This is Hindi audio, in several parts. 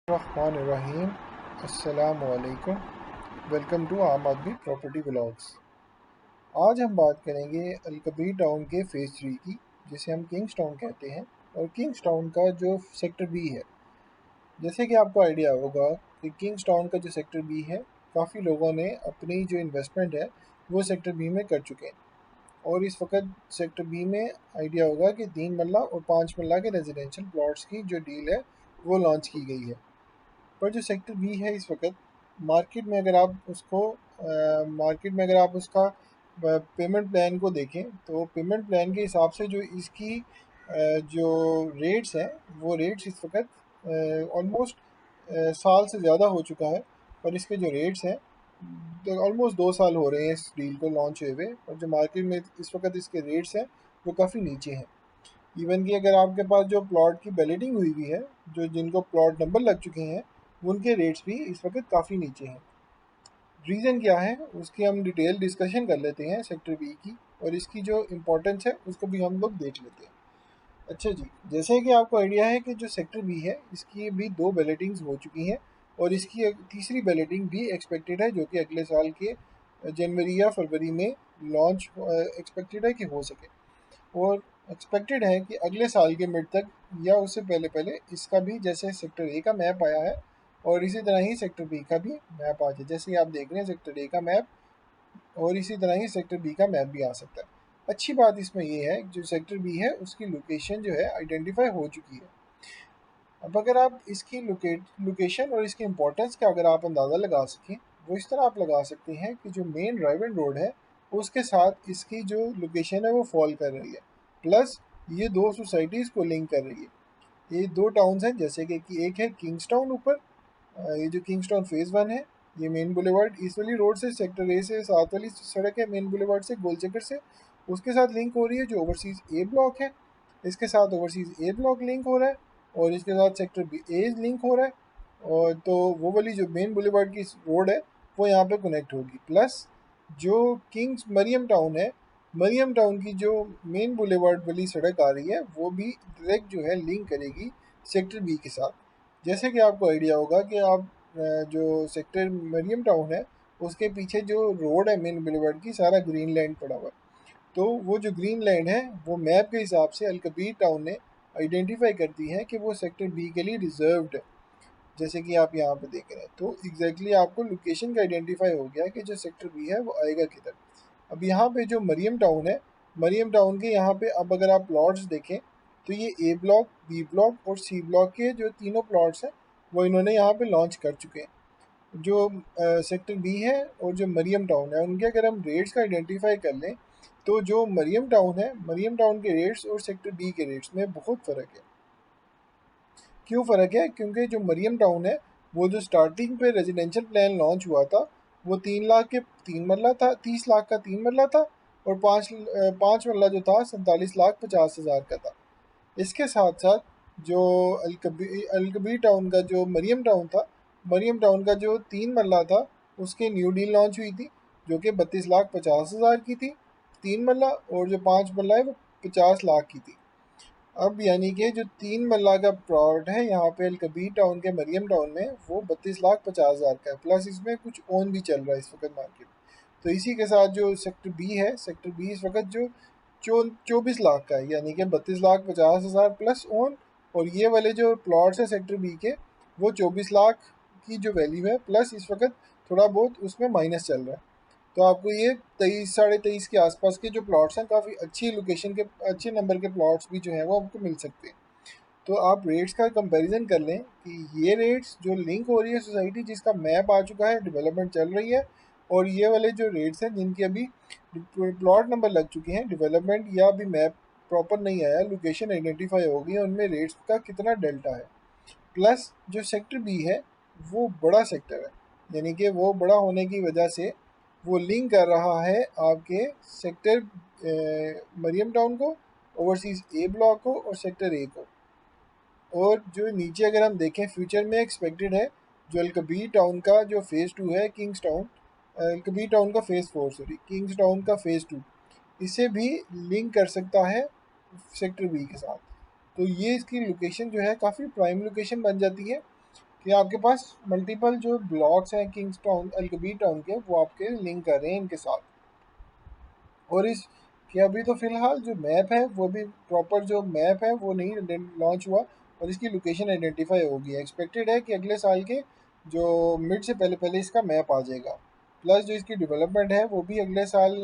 Rahim. Assalamu alaikum. Welcome to Aam Aadmi property blogs. आज हम बात करेंगे अलकबीर टाउन के फेज़ 3 की, जिसे हम किंग्स टाउन कहते हैं। और किंग्स टाउन का जो सेक्टर बी है, जैसे कि आपको आइडिया होगा कि किंग्स टाउन का जो सेक्टर बी है, काफ़ी लोगों ने अपनी जो इन्वेस्टमेंट है वो सेक्टर बी में कर चुके हैं। और इस वक्त सेक्टर बी में आइडिया होगा कि 3 मरला और 5 मरला के रेजिडेंशियल प्लॉट्स की जो डील है वो लॉन्च की गई है। पर जो सेक्टर बी है इस वक्त मार्केट में अगर आप उसको पेमेंट प्लान को देखें, तो पेमेंट प्लान के हिसाब से जो इसकी जो रेट्स हैं वो रेट्स इस वक्त ऑलमोस्ट साल से ज़्यादा हो चुका है। और इसके जो रेट्स हैं तो ऑलमोस्ट 2 साल हो रहे हैं इस डील को लॉन्च हुए हुए, और जो मार्केट में इस वक्त इसके रेट्स हैं वो काफ़ी नीचे हैं। इवन कि अगर आपके पास जो प्लॉट की बैलेटिंग हुई हुई है, जो जिनको प्लॉट नंबर लग चुके हैं, उनके रेट्स भी इस वक्त काफ़ी नीचे हैं। रीज़न क्या है उसकी हम डिटेल डिस्कशन कर लेते हैं सेक्टर बी की, और इसकी जो इम्पोर्टेंस है उसको भी हम लोग देख लेते हैं। अच्छा जी, जैसे कि आपको आइडिया है कि जो सेक्टर बी है इसकी भी 2 बैलेटिंग्स हो चुकी हैं, और इसकी एक तीसरी बैलेटिंग भी एक्सपेक्टेड है, जो कि अगले साल के जनवरी या फरवरी में लॉन्च एक्सपेक्टेड है कि हो सके। और एक्सपेक्टेड है कि अगले साल के मिड तक या उससे पहले पहले इसका भी जैसे सेक्टर ए का मैप आया है, और इसी तरह ही सेक्टर बी का भी मैप आ जाए। जैसे आप देख रहे हैं सेक्टर ए का मैप, और इसी तरह ही सेक्टर बी का मैप भी आ सकता है। अच्छी बात इसमें यह है जो सेक्टर बी है उसकी लोकेशन जो है आइडेंटिफाई हो चुकी है। अब अगर आप इसकी लोकेशन और इसकी इम्पोर्टेंस का अगर आप अंदाज़ा लगा सकें, वो इस तरह आप लगा सकते हैं कि जो मेन ड्राइवन रोड है उसके साथ इसकी जो लोकेशन है वो फॉल कर रही है, प्लस ये 2 सोसाइटीज़ को लिंक कर रही है। ये 2 टाउन्स हैं, जैसे कि एक है किंग्स टाउन ऊपर, ये जो किंग्स टाउन फेज़ 1 है, ये मेन बुलेवार्ड ईस्ट वाली रोड से सेक्टर ए से साथ वाली सड़क है मेन बुलेवार्ड से गोलचक्कर से, उसके साथ लिंक हो रही है जो ओवरसीज़ ए ब्लॉक है। इसके साथ ओवरसीज़ ए ब्लॉक लिंक हो रहा है, और इसके साथ सेक्टर बी ए लिंक हो रहा है। और तो वो वाली जो मेन बुलेवार्ड की रोड है वो यहाँ पे कनेक्ट होगी। प्लस जो किंग्स मरियम टाउन है, मरियम टाउन की जो मेन बुलेवार्ड वाली सड़क आ रही है वो भी डायरेक्ट जो है लिंक करेगी सेक्टर बी के साथ। जैसे कि आपको आइडिया होगा कि आप जो सेक्टर मरियम टाउन है उसके पीछे जो रोड है मेन बुलेवार्ड की, सारा ग्रीन लैंड पड़ा हुआ है। तो वो जो ग्रीन लैंड है वो मैप के हिसाब से अलकबीर टाउन ने आइडेंटिफाई करती है कि वो सेक्टर बी के लिए रिजर्व्ड है। जैसे कि आप यहाँ पे देख रहे हैं, तो एग्जैक्टली आपको लोकेशन का आइडेंटिफाई हो गया कि जो सेक्टर बी है वो आएगा किधर। अब यहाँ पे जो मरियम टाउन है, मरियम टाउन के यहाँ पे अब अगर आप प्लॉट्स देखें, तो ये ए ब्लॉक, बी ब्लॉक और सी ब्लॉक के जो तीनों प्लॉट्स हैं वो इन्होंने यहाँ पे लॉन्च कर चुके हैं। जो सेक्टर बी है और जो मरियम टाउन है उनके अगर हम रेट्स का आइडेंटिफाई कर लें, तो जो मरियम टाउन है, मरियम टाउन के रेट्स और सेक्टर बी के रेट्स में बहुत फ़र्क है। क्यों फ़र्क है? क्योंकि जो मरियम टाउन है वो जो स्टार्टिंग पे रेजिडेंशियल प्लान लॉन्च हुआ था वो 3 लाख के 3 मरला था, 30 लाख का 3 मरला था, और 5 मरला जो था 47,50,000 का था। इसके साथ साथ जो अलकबीर टाउन का जो मरियम टाउन था, मरियम टाउन का जो 3 मरला था उसके न्यू डील लॉन्च हुई थी, जो कि 32,50,000 की थी 3 मरला, और जो 5 मरला है वो 50 लाख की थी। अब यानी कि जो 3 मरला का प्लॉट है यहाँ पे अलकबीर टाउन के मरियम टाउन में वो 32,50,000 का है, प्लस इसमें कुछ ओन भी चल रहा है इस वक्त मार्केट। तो इसी के साथ जो सेक्टर बी है, सेक्टर बी इस वक्त जो 24 लाख का है, यानी कि 32,50,000 प्लस ओन। और ये वाले जो प्लॉट्स हैं सेक्टर बी के वो 24 लाख की जो वैल्यू है, प्लस इस वक्त थोड़ा बहुत उसमें माइनस चल रहा है। तो आपको ये 23 साढ़े 23 के आसपास के जो प्लॉट्स हैं, काफ़ी अच्छी लोकेशन के अच्छे नंबर के प्लॉट्स भी जो हैं वो आपको मिल सकते हैं। तो आप रेट्स का कंपैरिजन कर लें कि ये रेट्स जो लिंक हो रही है सोसाइटी जिसका मैप आ चुका है, डेवलपमेंट चल रही है, और ये वाले जो रेट्स हैं जिनकी अभी प्लॉट नंबर लग चुके हैं, डेवलपमेंट या अभी मैप प्रॉपर नहीं आया, लोकेशन आइडेंटिफाई हो गई है, उनमें रेट्स का कितना डेल्टा है। प्लस जो सेक्टर बी है वो बड़ा सेक्टर है, यानी कि वो बड़ा होने की वजह से वो लिंक कर रहा है आपके सेक्टर मरियम टाउन को, ओवरसीज़ ए ब्लॉक को और सेक्टर ए को। और जो नीचे अगर हम देखें फ्यूचर में एक्सपेक्टेड है जो अलकबीर टाउन का जो फ़ेज़ 2 है, किंग्स टाउन अलकबीर टाउन का फ़ेज़ 4 सॉरी किंग्स टाउन का फ़ेज़ 2, इसे भी लिंक कर सकता है सेक्टर बी के साथ। तो ये इसकी लोकेशन जो है काफ़ी प्राइम लोकेशन बन जाती है। कि आपके पास मल्टीपल जो ब्लॉक्स हैं किंग्स टाउन एल्कबी टाउन के, वो आपके लिंक कर रहे हैं इनके साथ। और इस कि अभी तो फिलहाल जो मैप है वो भी प्रॉपर जो मैप है वो नहीं लॉन्च हुआ, और इसकी लोकेशन आइडेंटिफाई होगी। एक्सपेक्टेड है कि अगले साल के जो मिड से पहले पहले इसका मैप आ जाएगा। प्लस जो इसकी डेवलपमेंट है वो भी अगले साल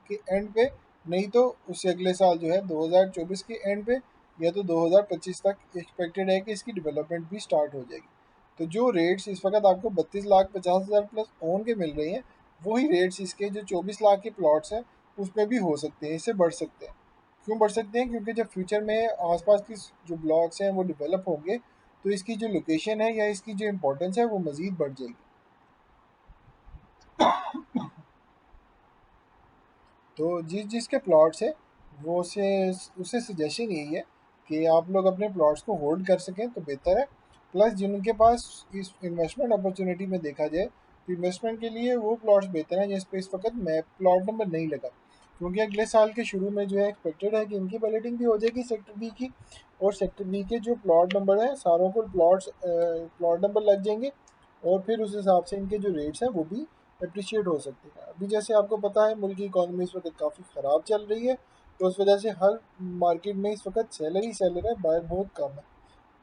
के एंड पे, नहीं तो उससे अगले साल जो है 2024 के एंड पे, या तो 2025 तक एक्सपेक्टेड है कि इसकी डेवलपमेंट भी स्टार्ट हो जाएगी। तो जो रेट्स इस वक्त आपको 32,50,000 प्लस ओन के मिल रही हैं, वही रेट्स इसके जो 24 लाख के प्लॉट्स हैं उसमें भी हो सकते हैं, इससे बढ़ सकते हैं। क्यों बढ़ सकते हैं? क्योंकि जब फ्यूचर में आसपास की जो ब्लॉक्स हैं वो डेवलप होंगे, तो इसकी जो लोकेशन है या इसकी जो इम्पोर्टेंस है वो मज़ीद बढ़ जाएगी। तो जिस जिसके प्लॉट्स है वो से उससे सजेशन यही है कि आप लोग अपने प्लॉट्स को होल्ड कर सकें तो बेहतर है। प्लस जिनके पास इस इन्वेस्टमेंट अपॉर्चुनिटी में देखा जाए तो इन्वेस्टमेंट के लिए वो प्लॉट्स बेहतर हैं जिस पे इस वक्त मैप प्लॉट नंबर नहीं लगा, क्योंकि अगले साल के शुरू में जो है एक्सपेक्टेड है कि इनकी बैलेटिंग भी हो जाएगी सेक्टर बी की, और सेक्टर बी के जो प्लॉट नंबर हैं सारों को प्लॉट नंबर लग जाएंगे, और फिर उस हिसाब से इनके जो रेट्स हैं वो भी अप्रिशिएट हो सकती है। अभी जैसे आपको पता है मुल्क की इकॉनमी इस वक्त काफ़ी ख़राब चल रही है, तो उस वजह से हर मार्केट में इस वक्त सेलर ही सेलर है, बायर बहुत कम है।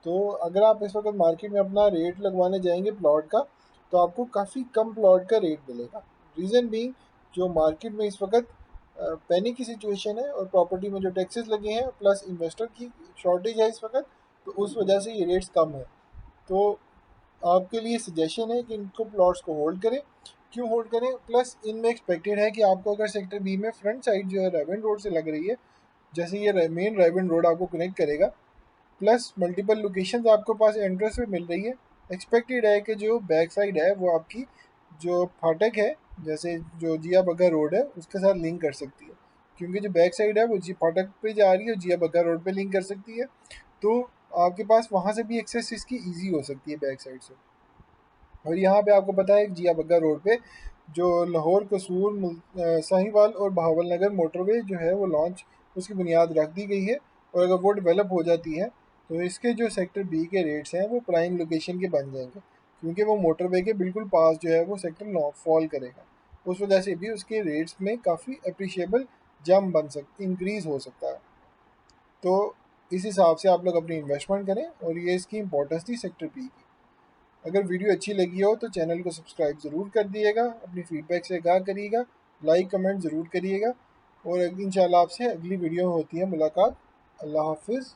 तो अगर आप इस वक्त मार्केट में अपना रेट लगवाने जाएंगे प्लॉट का, तो आपको काफ़ी कम प्लॉट का रेट मिलेगा। रीज़न बीइंग जो मार्केट में इस वक्त पैनिक की सिचुएशन है, और प्रॉपर्टी में जो टैक्सेस लगे हैं प्लस इन्वेस्टर की शॉर्टेज है इस वक्त, तो उस वजह से ये रेट्स कम है। तो आपके लिए सजेशन है कि इनको प्लॉट्स को होल्ड करें। क्यों होल्ड करें? प्लस इनमें एक्सपेक्टेड है कि आपको अगर सेक्टर बी में फ्रंट साइड जो है रेवन रोड से लग रही है, जैसे ये मेन रेवन रोड आपको कनेक्ट करेगा, प्लस मल्टीपल लोकेशंस आपको पास एंट्रेंस में मिल रही है, एक्सपेक्टेड है कि जो बैक साइड है वो आपकी जो फाटक है, जैसे जो जिया बग्गा रोड है उसके साथ लिंक कर सकती है। क्योंकि जो बैक साइड है वो जी फाटक पे जा रही है, जिया बग्गा रोड पे लिंक कर सकती है। तो आपके पास वहाँ से भी एक्सेस इसकी ईजी हो सकती है बैक साइड से। और यहाँ पे आपको पता है जिया बग्गा रोड पे जो लाहौर कसूर साहिवाल और बहावलनगर मोटरवे जो है वो लॉन्च उसकी बुनियाद रख दी गई है। और अगर वो डेवलप हो जाती है तो इसके जो सेक्टर बी के रेट्स हैं वो प्राइम लोकेशन के बन जाएंगे, क्योंकि वो मोटरवे के बिल्कुल पास जो है वो सेक्टर नौ फॉल करेगा। उस वजह से भी उसके रेट्स में काफ़ी अप्रिशिएबल जम बन सक इंक्रीज़ हो सकता है। तो इस हिसाब से आप लोग अपनी इन्वेस्टमेंट करें, और ये इसकी इंपॉर्टेंस थी सेक्टर बी की। अगर वीडियो अच्छी लगी हो तो चैनल को सब्सक्राइब ज़रूर कर दिएगा, अपनी फीडबैक से आगाह करिएगा, लाइक कमेंट ज़रूर करिएगा, और इंशाल्लाह आपसे अगली वीडियो में होती है मुलाकात। अल्लाह हाफिज़।